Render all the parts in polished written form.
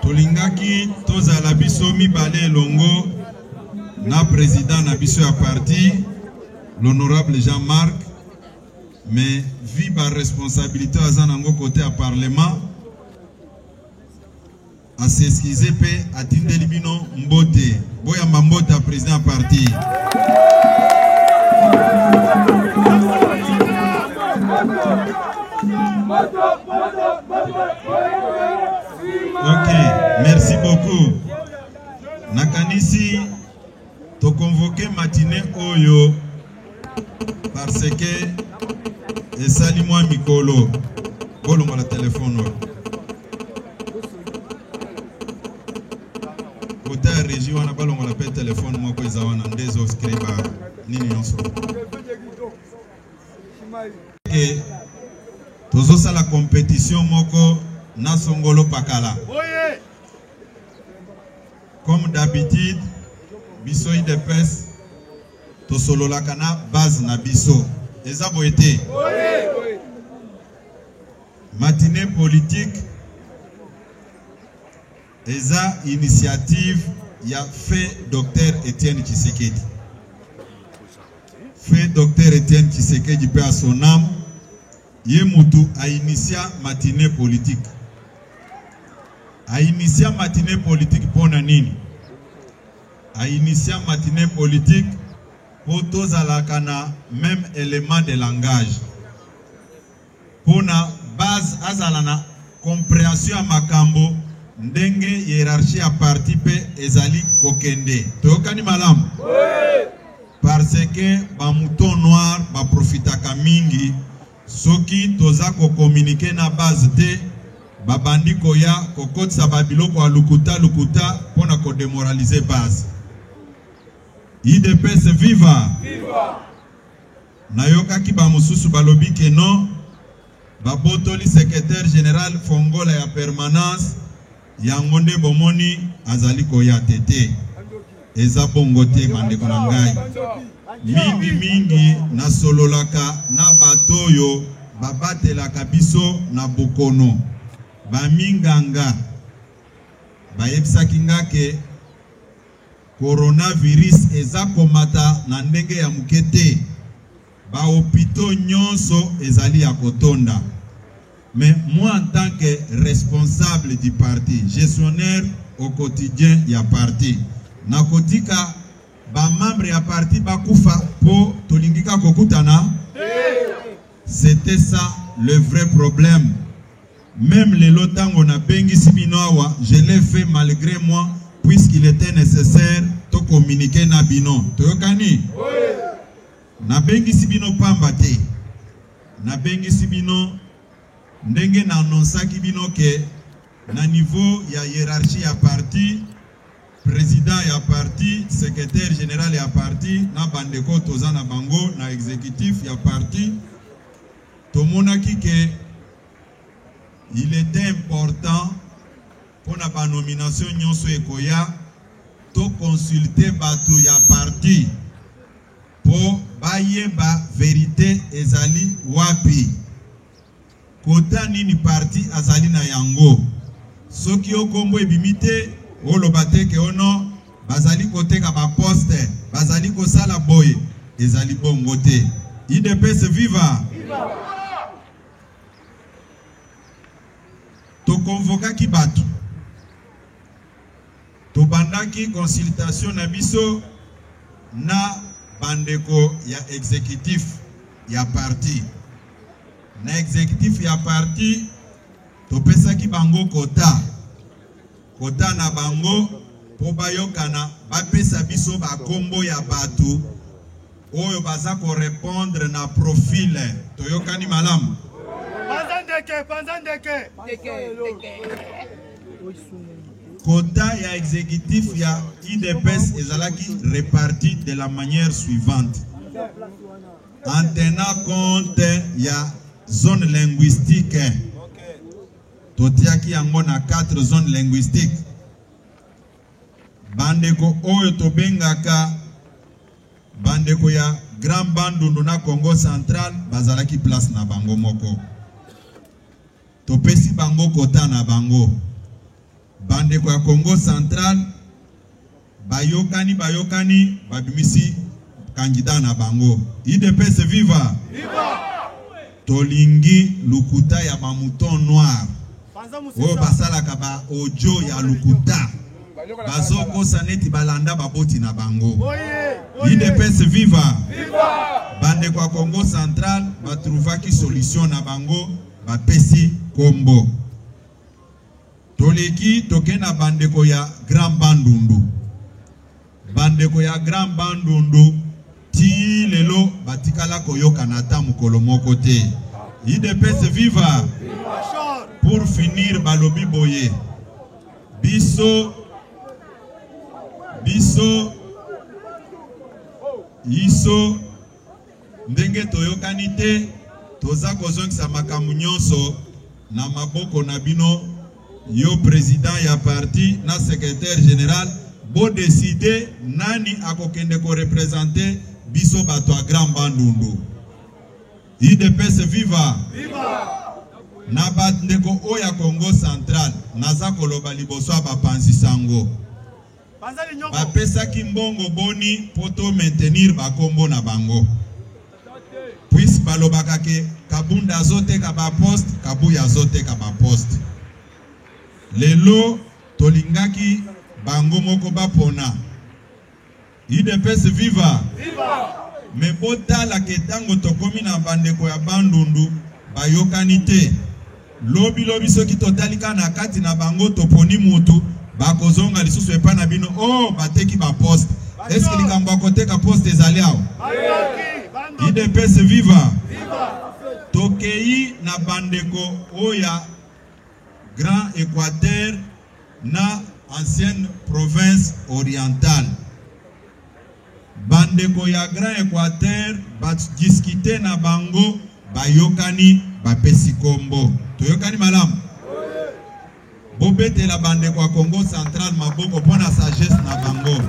Tolingaki tozala biso mibale longo na président na biso ya parti l'honorable Jean-Marc, mais vi ba responsabilité azanango côté à parlement a s'excuser pe atindeli bino mbote boya mambota président parti. Ok, merci beaucoup. Nakanisi to convoqué matinée oyo parce que esali moi mikolo bolongo la téléphone kota régie wana balongo la téléphone moko ezawana ndezo scriba nini nyonso et tozo sala compétition moko na songolo pakala. Comme d'habitude biso IDPS to solo la kana base na biso ezabo été matinée politique eza initiative ya fait docteur Etienne Tshisekedi. Fait docteur Etienne Tshisekedi pe à son âme yemutu a initié matinée politique. A initié matinée politique pour nini? A initié matinée politique pour tous à la cana même élément de langage. Pour na base azalana compréhension à makambo ndenge hiérarchie à parti pe ezali kokende. Tokani malam? Oui. Parce que ba mouton noir ba profita kamingi soki toza ko communiquer na base te babandi koya kokotsa babiloko alukuta lukuta pona ko démoraliser base. IDPS viva! Viva! Nayoka ki ba mususu balobi ke non babotoli secrétaire général Fongola ya permanence yangonde bomoni azali koya tete eza bongote bandeko na ngai mingi na sololaka na batoyo babatelaka biso na bokono baminganga bayebisaki nga ke coronavirus eza komata na ndenge ya mukete ba hôpitaux nyonso ezali ya kotonda. Mais moi en tant que responsable du parti, gestionnaire au quotidien ya parti nakotika ba membre ya parti bakufa po tolingika kokutana. C'était ça le vrai problème. Même les lotango na bengi sibinoa, je l'ai fait malgré moi puisqu'il était nécessaire de communiquer na bino. Toyokani? Na bengi sibino pambate. Na bengi sibino ndenge na annonsaki bino ke na niveau ya hiérarchie ya parti, président ya parti, secrétaire général ya parti, na bandeko toza na bango na exécutif ya parti. Tomonaki ke il était important pour la nomination nyonso ekoya to consulter batu ya parti pour bayeba vérité ezali wapi kota nini parti azali na yango soki okombo ebimite olobate ke ono bazali koteka ba poste bazali kosala boye ezali bongo te. IDPS viva! To convokaki batu to bandaki consultation na biso na bandeko ya exécutif ya parti. Na exécutif ya parti to pesaki bango kota na bango po bayokana bapesa biso bakombo ya batu oyo baza ko répondre na profil toyokani malamu. Quota ya exécutif ya IDPS ezalaki réparti de la manière suivante. En tenant compte ya zone linguistique. Totiaki yango na 4 zones linguistiques. Bandeko oyo tobengaka bandeko ya Grand Bandundu na Congo Central bazalaki place na bango moko. topesi bango kota na bango. Bandeko ya Congo Central bayokani babimisi candidat na bango. IDPS viva! Viva! Tolingi lukuta ya Mamouton Noir. O basala kaba ojo ya lukuta. Bazoko saneti balanda baboti na bango. IDPS viva! Viva! Bandeko ya Congo Central batrouvaki solution na bango bapesi kombo. Toleki tokena bandeko ya Grand Bandundu. Bandeko ya Grand Bandundu ti lelo batikala koyoka na ta mukolo moko te. IDPS viva! Pour finir balobi boye. Biso ndenge toyokani te toza kozongisa makambo nyonso na maboko na bino. Yo président ya parti na secrétaire général bo décider nani akokende ko représenter biso bato a Grand Bandundu. IDPS viva! Viva! Na bandeko oya Congo Central naza koloba liboso bapanzi sango. Bapesa kimbongo boni poto maintenir bakombo na bango. Puis balobaka ke kabunda zote kaba poste, kabuya zote kaba poste. Lelo tolingaki bango moko bapona. IDPS viva! Viva! Me bota la ketango tokomi na bandeko ya Bandundu bayokani te. Lobi soki totalika na kati na bango toponi mutu bakozonga lisusu epa na bino bateki ba poste. Est-ce que likambo akoteka poste ezali awo? IDPS viva! Viva! Tokei na bandeko oya Grand Équateur na ancienne province orientale. Bandeko ya Grand Équateur discuter na bango bayokani bapesi kombo. Toyokani malamu? Bobete la bandeko ya Congo Central maboko pona sagesse na bango.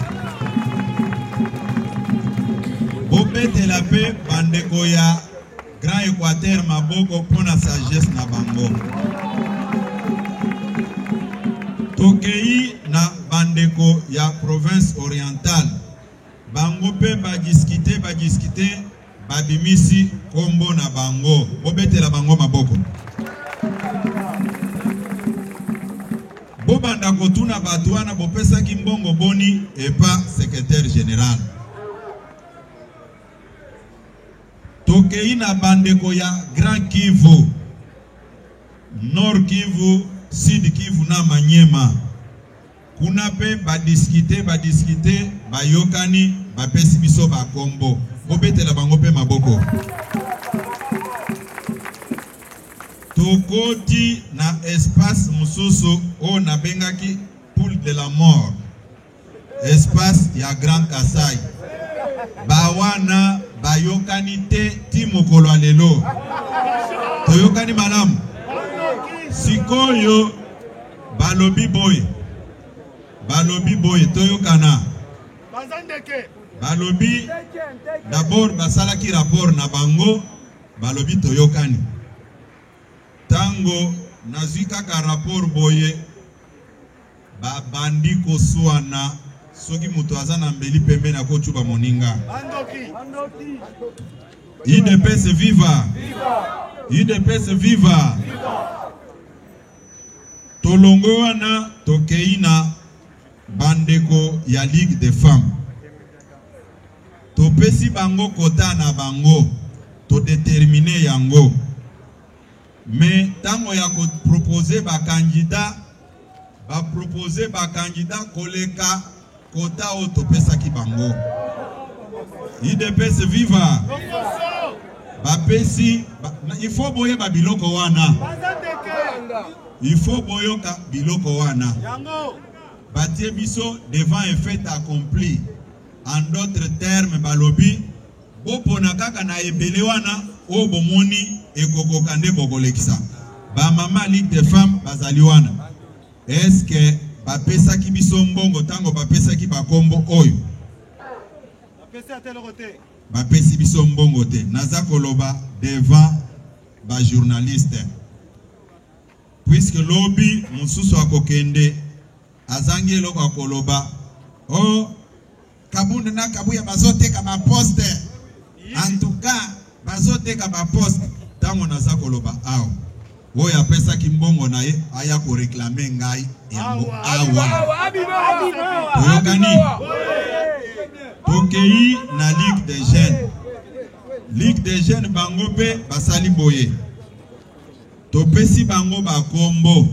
Bobete la pe bandeko ya Grand Équateur maboko pona sagesse na bango. Tokei na bandeko ya province orientale. Bango pe badiscuter babimisi kombo na bango. Bobete la bango maboko. Bobanda kotuna batuana bopesa kimbongo boni epa secrétaire général. Tokei na bandeko ya Grand Kivu, Nord Kivu, Sud Kivu na Manyema. Kuna pe badiscuter bayokani bapesi biso bakombo. Bobete la bango pe maboko. Tokoti na espace mususu o na bengaki poule de la mort. Espace ya Grand Kasai. Bawana bayokani te ti mokolo alelo. Toyokani malamu. Sikoyo balobi boy toyokana. Balobi d'abord basalaki rapport na bango balobi toyokani. Tango nazwika ka rapport boye babandi kosuana soki mutu aza na mbeli pembe na kochuba moninga. IDPS viva! IDPS viva! Tolongo wana tokei na bandeko ya Ligue des Femmes. Topesi bango kota na bango to déterminer yango. Mais tango ya ko proposer ba candidat koleka kota o topesa ki bango. IDPS viva! Bapesi il faut boye ba biloko wana. Il faut boyoka biloko wana. Batie biso devant un fait accompli. En d'autres termes balobi bopona kaka na ebele wana o bomoni ekoko kande bokolekisa. Ba mama Ligue des Femmes bazali wana. Est-ce que bapesa ki biso mbongo tango bapesa ki bakombo oyo? Bapesi biso mbongo te. Naza koloba devant ba journaliste. puisque lobby mususu akokende azangi eloko akoloba oh kabunda na kabuya bazoteka ba poste en tout cas bazoteka ba poste tango naza koloba awa oyo apesa kimbongo na ye aya ko réclamer ngai yango awa oyokani tokei na Ligue des Jeunes. Ligue des Jeunes bango pe basali boye topesi bango ba kombo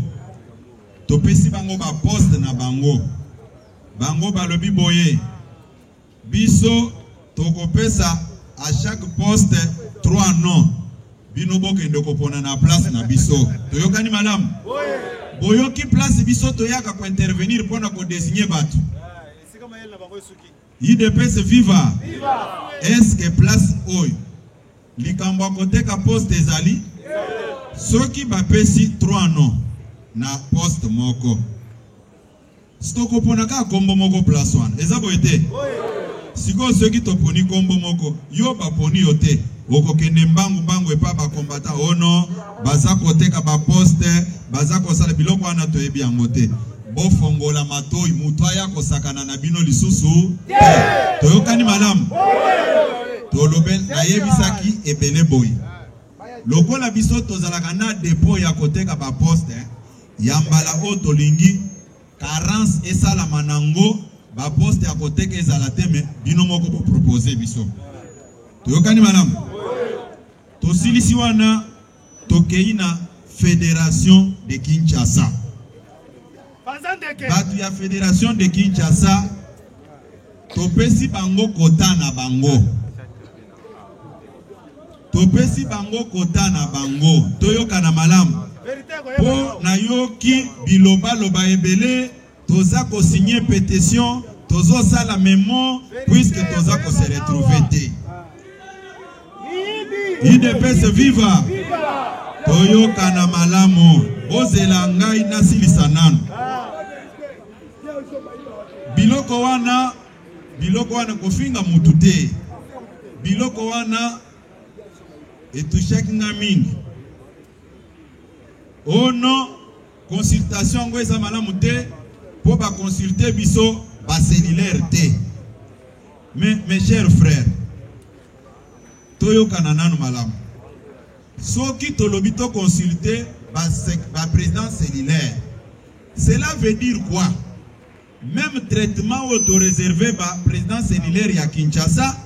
topesi bango ba poste na bango balobi boye biso tokopesa à chaque poste 3 noms bino bokende kopona na place na biso toyokani malamu boyoki place biso toyaka ko intervenir pona ko désigner batu IDPS viva est-ce que place oyo likambo akoteka poste ezali soki bapesi 3 noms na poste moko stoko pona ka kombo moko place wana eza boyete siko soki toponi kombo moko yo baponi yote okokende mbangu epa bakombata ono baza koteka ba poste baza kosala biloko wana toyebi yango te bofongola matoi mutu aya kosakana na bino lisusu toyokani malamu tolobe nayebisaki ebele boyi lokola biso tozalaka na depot ya koteka ba poste ya mbala o tolingi carence esalama nango ba poste ya koteka ezala te me bino moko po proposer biso toyokani malamu tosilisi wana tokei na Fédération de Kinshasa batu ya Fédération de Kinshasa topesi bango kota na bango topesi bango kota na bango toyoka na malamu po na yoki biloba loba ebele toza ko signer pétition tozo sala memo puisque toza ko se retrouver te IDPS viva toyoka na malamu ozela ngai nasilisa nanu biloko wana kofinga mutu te biloko wana etushaki nga mingi ono consultation ngo eza malamu te po ba consulter biso ba cellulaire te mais mes chers frères toyoka na nanu malamu soki tolobi to consulter ba président cellulaire cela veut dire quoi? Même traitement auto-réservé par le président cellulaire ya Kinshasa,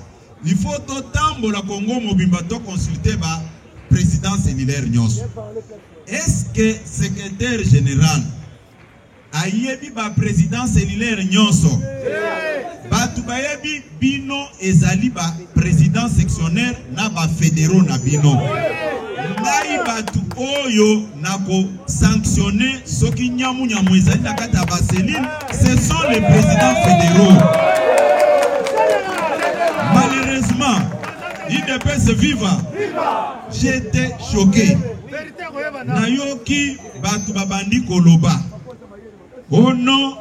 il faut autant la Congo mobimba to consulter par le président cellulaire nyos. Est-ce que secrétaire général a yebi ba président cellulaire nyoso? Batu bayebi bino ezali ba président sectionnaire na ba fédéraux na bino. Ngai batu oyo nako sanctionner soki nyamu ezali na kata ba cellule, ce sont les présidents fédéraux. Malheureusement, IDPS viva, j'étais choqué. Nayoki batu babandi koloba. Oh non,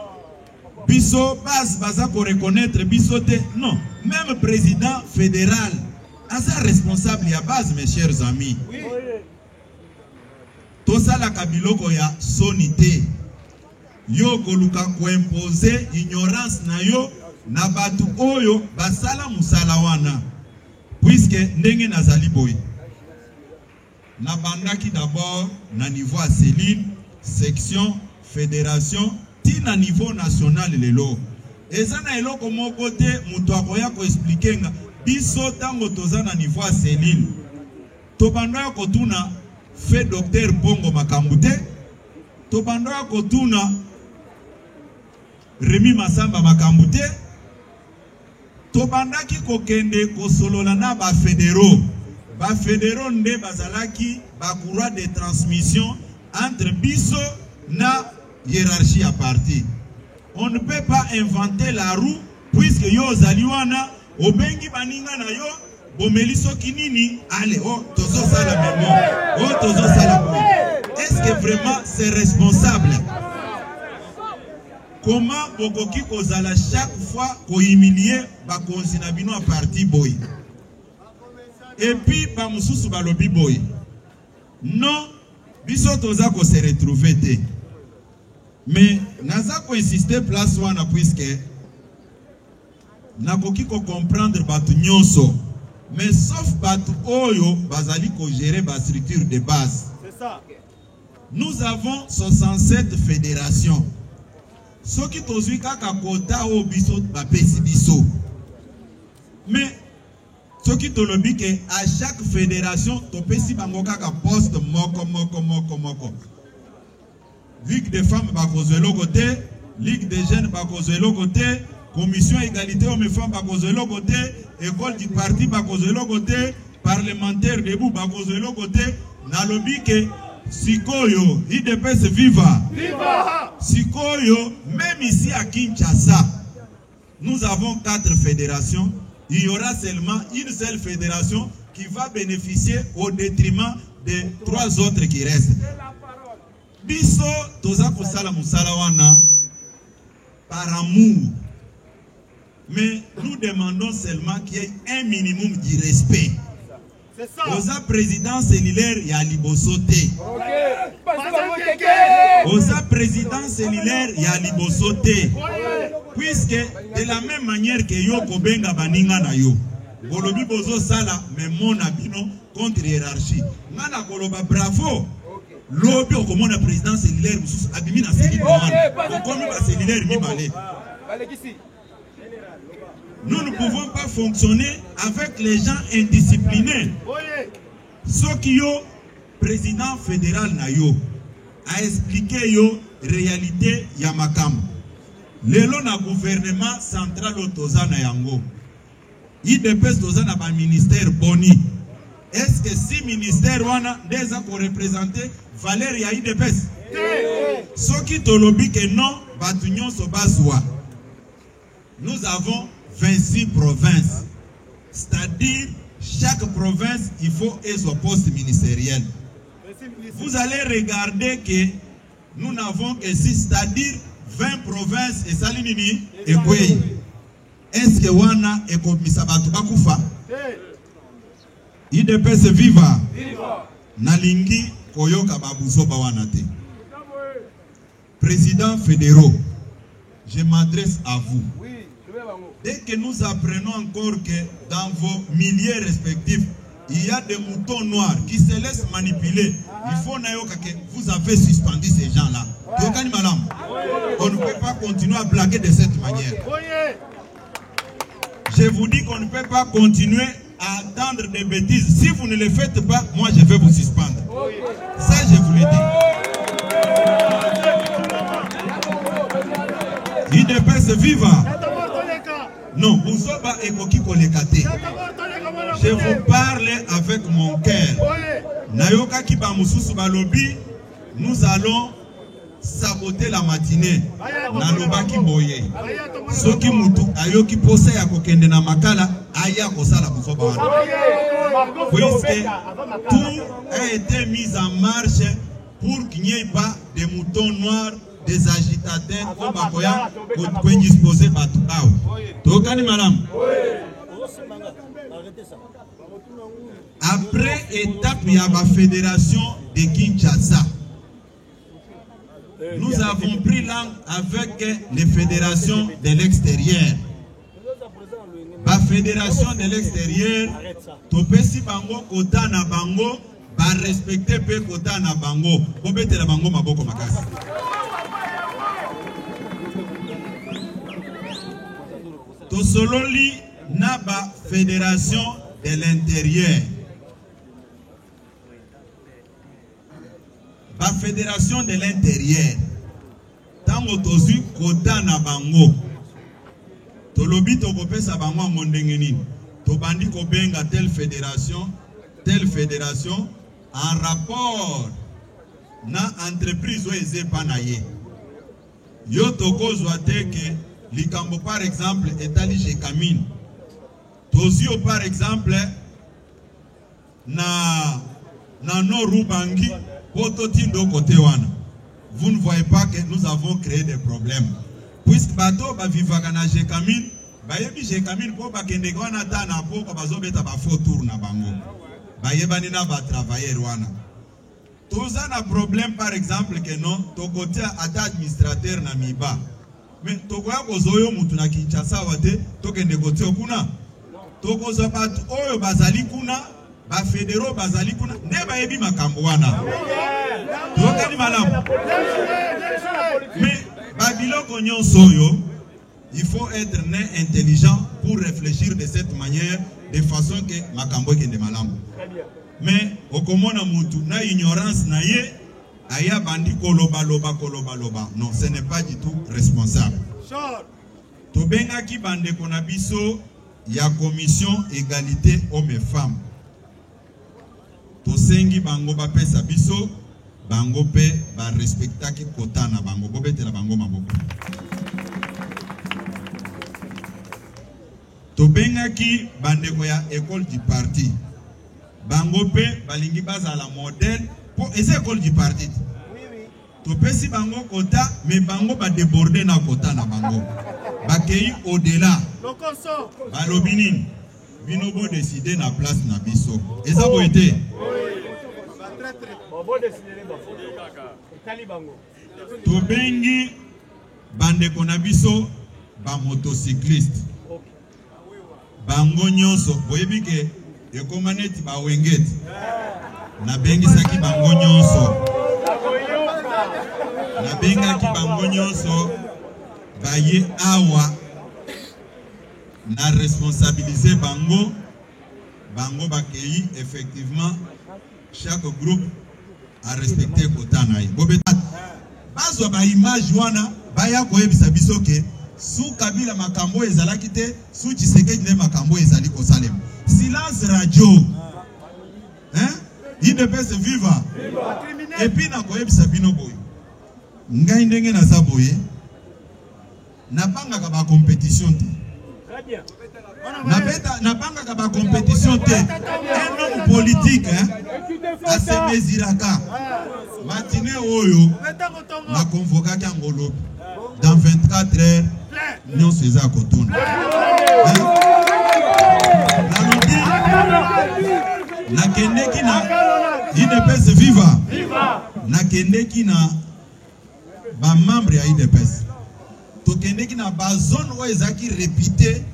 biso bas baza ko reconnaître biso te. Non, même président fédéral asa responsable ya base, mes chers amis. Tosala kabiloko ya sonité. Yo koluka ko imposer ignorance na yo na batu oyo basala musala wana. Puisque ndenge nazali boy. Na bandaki d'abord na niveau à cellule, section, fédération, ti na niveau national lelo. Eza na eloko moko te mutu akoya ko expliquer nga biso tango toza na niveau à cellule. Tobando ya kotuna fait docteur Bongo Makambute, tobando ya kotuna Remi Masamba Makambute, tobandaki kokende kosolola na ba fédéraux. Ba fédéraux nde bazalaki ba courroie de transmission entre biso na hiérarchie à parti. On ne peut pas inventer la roue puisque yo zaliwana obengi baninga na yo bomeli soki nini allez oh tozo sala memo oh tozo sala memo. Est-ce que vraiment c'est responsable? Comment bokoki kozala chaque fois ko humilier ba konzina bino à parti boy? Et puis ba mususu balobi boy. Non, biso toza ko se retrouver te. Mais naza ko insister place wana puisque nakoki ko comprendre batu nyonso. Mais sauf batu oyo bazali ko gérer ba structure de base. C'est ça. Nous avons 67 fédérations. Ce qui tozui kaka kota o biso ba pesi biso. Mais ce qui tolobi que à chaque fédération to pesi bango kaka poste moko. Ligue des femmes bakozwe lo côté, Ligue des jeunes bakozwe lo côté, Commission égalité hommes-femmes bakozwe lo côté, école du parti bakozwe lo côté, parlementaire debout bakozwe lo côté, nalobi que Sikoyo, IDPS viva. Viva! Sikoyo, même ici à Kinshasa, nous avons 4 fédérations. Il y aura seulement une seule fédération qui va bénéficier au détriment des 3 autres qui restent. Biso, toza kusala musala wana par amour. Mais nous demandons seulement qu'il y ait un minimum de respect. C'est ça. Oza président cellulaire ya libosote. Oza président cellulaire ya libosote. Puisque de la même manière que yo kobenga baninga na yo. Bolobi bozo sala mais mon abino contre hiérarchie. Ngana koloba bravo. Lobi okomona président cellulaire mususu abimi na cellulaire. Okomi ba cellulaire mibale. Nous ne pouvons pas fonctionner avec les gens indisciplinés. Ce qui yo président fédéral na yo a expliqué yo réalité ya makambo. Lelo na gouvernement central otoza na yango. IDPS toza na ba ministère boni. Est-ce que si ministère wana déjà ko représenter valeur ya IDPS? Ce qui tolobi que non batu nyonso bazwa. Nous avons 26 provinces. C'est-à-dire, chaque province, il faut son poste ministériel. Vous allez regarder que nous n'avons que 6, c'est-à-dire 20 provinces et Salinini et Koué. Est-ce que Wana et Komisabatu Bakufa? IDPS viva. Nalingi Koyoka Babuzo Bawanate. Président fédéraux, je m'adresse à vous. Dès que nous apprenons encore que dans vos milliers respectifs, il y a des moutons noirs qui se laissent manipuler, il faut que vous avez suspendu ces gens-là. On ne peut pas continuer à blaguer de cette manière. Je vous dis qu'on ne peut pas continuer à attendre des bêtises. Si vous ne le faites pas, moi je vais vous suspendre. Ça, je vous le dis. IDPS viva. Non, Bouzoba et Koki Kolekate. Je vous parle avec mon cœur. Nayoka Kiba Mususu Balobi, nous allons saboter la matinée. Naloba Kimboye. Soki Mutu, Ayoki Pose ya Kokende na Makala, Aya Kosala Bouzoba. Puisque tout a été mis en marche pour qu'il n'y ait pas de moutons noirs, des agitateurs comme Bakoya pour disposer Batou. Tokani madame. Après étape, il y a la fédération de Kinshasa. Nous avons pris langue avec les fédérations de l'extérieur. La fédération de l'extérieur, Topesi Bango, Kota na Bango, va respecter pe Kota na Bango. Kobete la Bango Maboko Makasi. Tosololi Naba fédération de l'intérieur. La fédération de l'intérieur. Tango tozu Kota na Bango. Tolobi tokopesa bango mondengeni. Tobandi kobenga telle fédération en rapport na entreprise oeze panaye. Yo tokozwa teke likambo par exemple etali Jekamine. Tozio par exemple na no Rubangi pototindo kote wana. Vous ne voyez pas que nous avons créé des problèmes. Puisque bato ba vivaka na Jekamine, ba yebi Jekamine po ba kende kwana ta na po ko bazobeta ba faux tour na bango. Ba yebani na ba travailler wana. Tous un problème par exemple que non, to côté ata administrateur na miba. Mais to kwa kozoyo mutu na Kinshasa wate to kende côté okuna. To kozo bat oyo bazali kuna, ba fédéraux bazali kuna, ne ba yebi makambo wana. To kani malamu. Mais babiloko nyonso yo, il faut être né intelligent pour réfléchir de cette manière, de façon que makambo kende malamu. Mais okomona mutu na ignorance na ye aya bandi koloba loba. Non, ce n'est pas du tout responsable. To benga ki bande kona biso ya commission égalité hommes et femmes. To sengi bango ba pesa biso bango pe ba respecta ki kota na bango bobetela bango maboko. To benga ki bande ko ya école du parti. Bango pe balingi baza la modèle pour essayer école du parti. To pesi bango kota mais bango ba déborder na kota na bango. Bakei au-delà. Balobinin binobo décider na place na biso. Eza bo été. To bengi bande kona biso ba motocycliste. Bango nyonso boyebi ke ekomaneti ba wengeti na bengi saki bango nyonso na benga ki bango nyonso baye awa na responsabiliser bango bakei effectivement chaque groupe a respecté kota na ye bobeta bazwa ba image wana baya koyebisa biso ke sous Kabila makambo ezalaki te sous Tshisekedi ne makambo ezali ko salem. Silence radio. Hein? IDPS viva. Et puis na koyebisa bino boy. Ngai ndenge na za boye. Na banga ka ba compétition te. Na banga ka ba compétition te. Un homme politique hein. A se mesiraka. Matine oyo na convoquer Kangolo. Dans 24 heures, nous sommes à Cotonou. Na kende ki na IDPS viva. Na kende ki na ba membre ya IDPS. To kende ki na ba zone où ezaki répété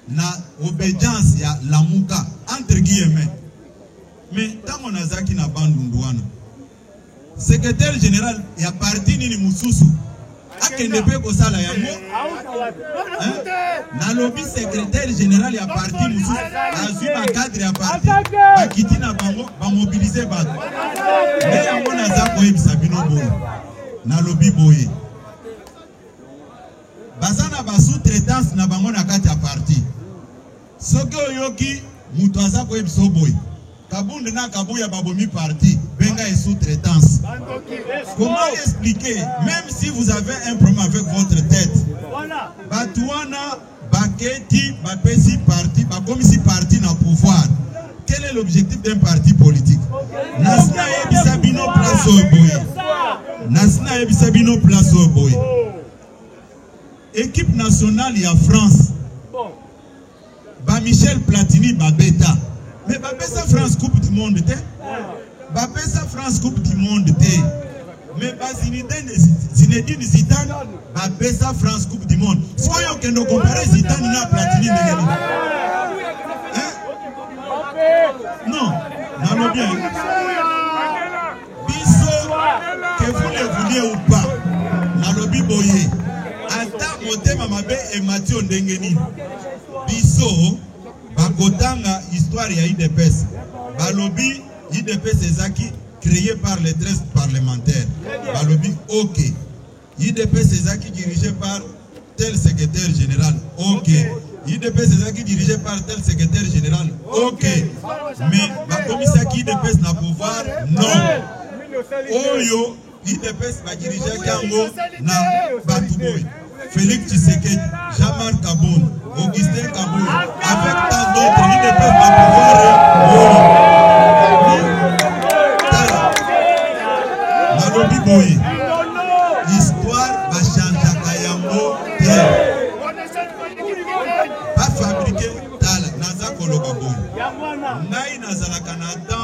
na obédience ya lamuka entre guillemets. Mais tango nazaki na bandundwana. Secrétaire général ya parti nini mususu akende pe ko sala yango na lobby secrétaire général ya parti mususu azui ba cadre ya parti bakiti na bango ba mobiliser ba mais yango na za ko ebisa bino boye na lobby boye bazana ba sous-traitance na bango na kati ya parti soki oyoki mutu aza ko ebisa boye Kabunde na Kabuya babomi parti, benga et sous-traitance. Comment expliquer, même si vous avez un problème avec votre tête, Batouana, Baketi, Bapesi parti, Bakomisi parti na pouvoir. Quel est l'objectif d'un parti politique? Nasna Ebisabino place au boye. Nasna Ebisabino place au boye. Équipe nationale ya France. Ba Michel Platini Babeta. Mais Bapesa France Coupe du Monde, Bapesa France Coupe du Monde, mais Zinedine Zidane, Bapesa France Coupe du Monde. Soyons que nous comparons Zidane et Platini. Non, non, bien. Bisso, que vous le vouliez ou pas, Nalobi Boye, Ata Motema Mabe et Mathieu Ndengeni. Bisso, Bakotanga, histoire ya IDPS. Balobi, IDPS Ezaki, créé par les 13 parlementaires. Balobi, ok. IDPS Ezaki, dirigé par tel secrétaire général. Ok. IDPS Ezaki, dirigé par tel secrétaire général. Ok. Mais, Bakomisaki IDPS n'a pouvoir? Non. Oyo, IDPS va diriger Kango na Batuboy. Félix Tshisekedi, Jean-Marc Kaboun, Augustin Kaboun, avec tant d'autres, ils ne peuvent pas pouvoir. Nalobi Boye, l'histoire va changer Kayango. Pas fabriquer Tala, Naza Koloba Boye. Naï Nazala Canada,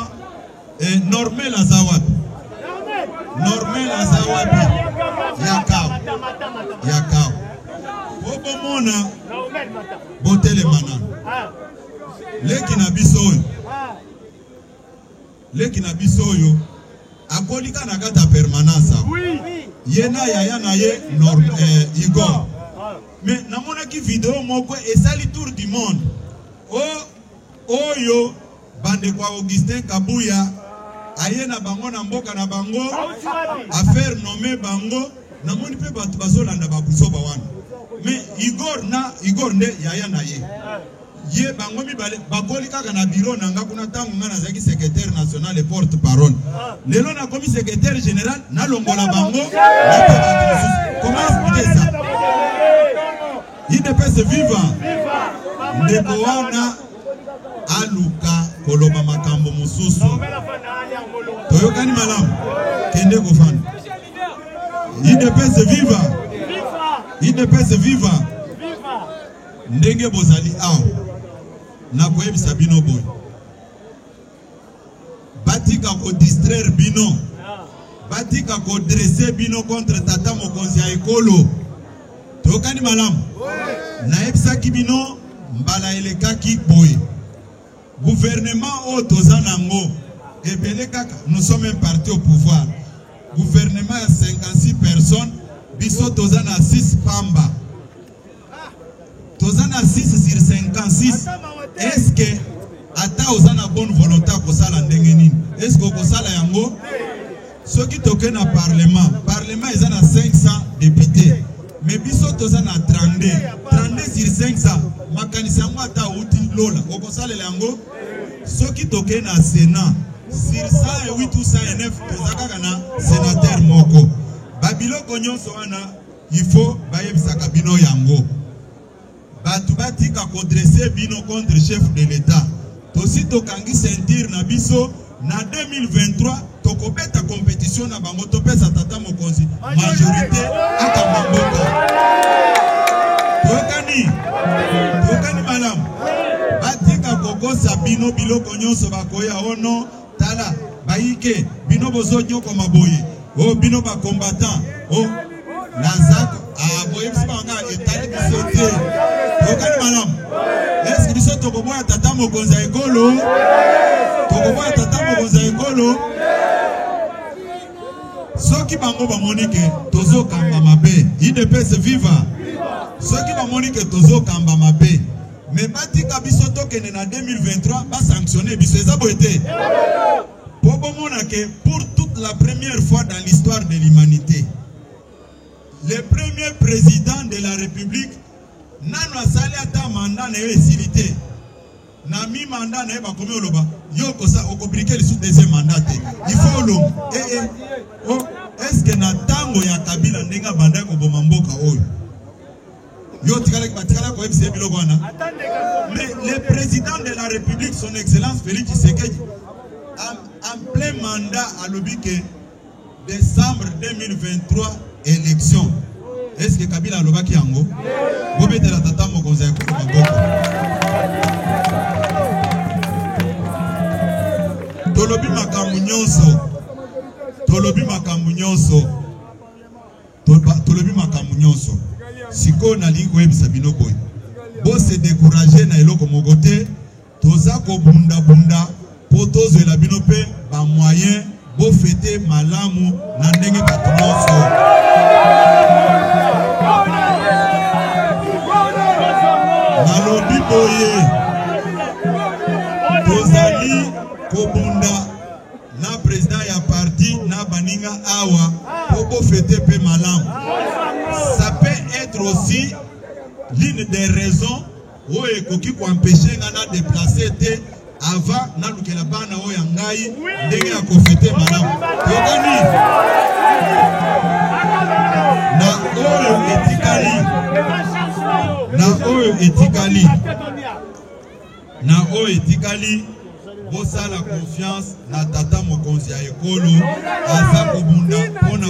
Normel Azawapi. Normel Azawapi. Yakao. Obomona. Botele Manan. Leki na bisoyo. Leki na bisoyo. Akolika na kata permanence. Yena yaya na ye Igor. Mais namona ki vidéo moko esali tour du monde. Oyo bande kwa Augustin Kabuya ayena bango na mboka na bango affaire nommé bango namoni pe batu bazolanda babuzo bawana. Mais Igor nde yaya na ye. Ye bango mibale bakoli kaka na bureau nanga kuna tangu ngana zaki secrétaire national et porte-parole. Lelo na komi secrétaire général na longola bango. Comment expliquer ça? Il ne peut se vivre. Ndeboana aluka koloba makambo mususu. Toyokani malam kende kofana. Il ne peut se vivre. Il ne peut se vivre. Ndenge bozali aw. Na koyebisa bino boy. Batika ko distraire bino. Batika ko dresser bino contre tata mokonzi ya ekolo. Tokani malam. Na ebisa kibino mbala elekaki boy. Gouvernement o tozanango ebele kaka nous sommes un parti au pouvoir. Gouvernement ya 56 personnes biso tozana 6 pamba. Tozana 6 sur 56. Est-ce que ata ozana bonne volonté ko sala ndenge nini? Est-ce que ko sala yango? Ce qui toke na parlement ezana 500 députés. Mais biso tozana 32 sur 500 makanisi yango ata uti lola ko sala yango. Ce qui toke na Sénat sur 108 ou 109 tozaka na sénateur moko. Babiloko nyonso wana il faut bayebisaka bino yango. Batu batika kodresse bino contre chef de l'État. Tosi tokangi sentir na biso na 2023 tokobeta compétition na bango topesa tata mokonzi majorité aka mamboka. Tokani malam. Batika kokosa bino biloko nyonso bakoya ono tala baike bino bozo nyoko maboye. Oh bino ba combattant. Oh Nazak boye bisanga etali bisote. Tokani malam. Est-ce que biso tokoboya tata mokonzi ya ekolo? Tokoboya tata mokonzi ya ekolo? Soki bango bamonike tozo kamba mabe. Il ne peut se vivre. Soki bamonike tozo kamba mabe. Mais batika biso tokene na 2023 ba sanctionner biso eza boyete. Pour toute la première fois dans l'histoire de l'humanité, le premier président de la République nano asali ata mandat na yo esilité. Na mi mandat na yo bakomi oloba yo kosa okobrike le sous deuxième mandat. Il faut long. Oh, est-ce que na tango ya Kabila ndenga banda ko boma mboka oyo? Yo tikala batikala ko ebise biloko wana. Mais le président de la République son excellence Félix Tshisekedi en plein mandat à l'obike décembre 2023 élection. Est-ce que Kabila alobaki yango? Bobete la tata mokonzi ya ko maboko. Tolobi makambu nyonso. Tolobi makambu nyonso. Tolobi makambu nyonso. Siko na lingo ebisa bino boy. Bo se décourager na eloko mogote. Toza ko bunda po tozela bino pe ba moyen bo fete malamu na ndenge bato nyonso. Nalobi boye tozali kobunda na président ya parti na baninga awa po bo fete pe malamu. Ça peut être aussi l'une des raisons où ekoki ko empêcher ngana déplacer te avant na lukela bana o ya ngai ndenge ya kofete malamu. Tokani na oyo etikali bosala confiance na tata mokonzi ya ekolo aza kobunda pona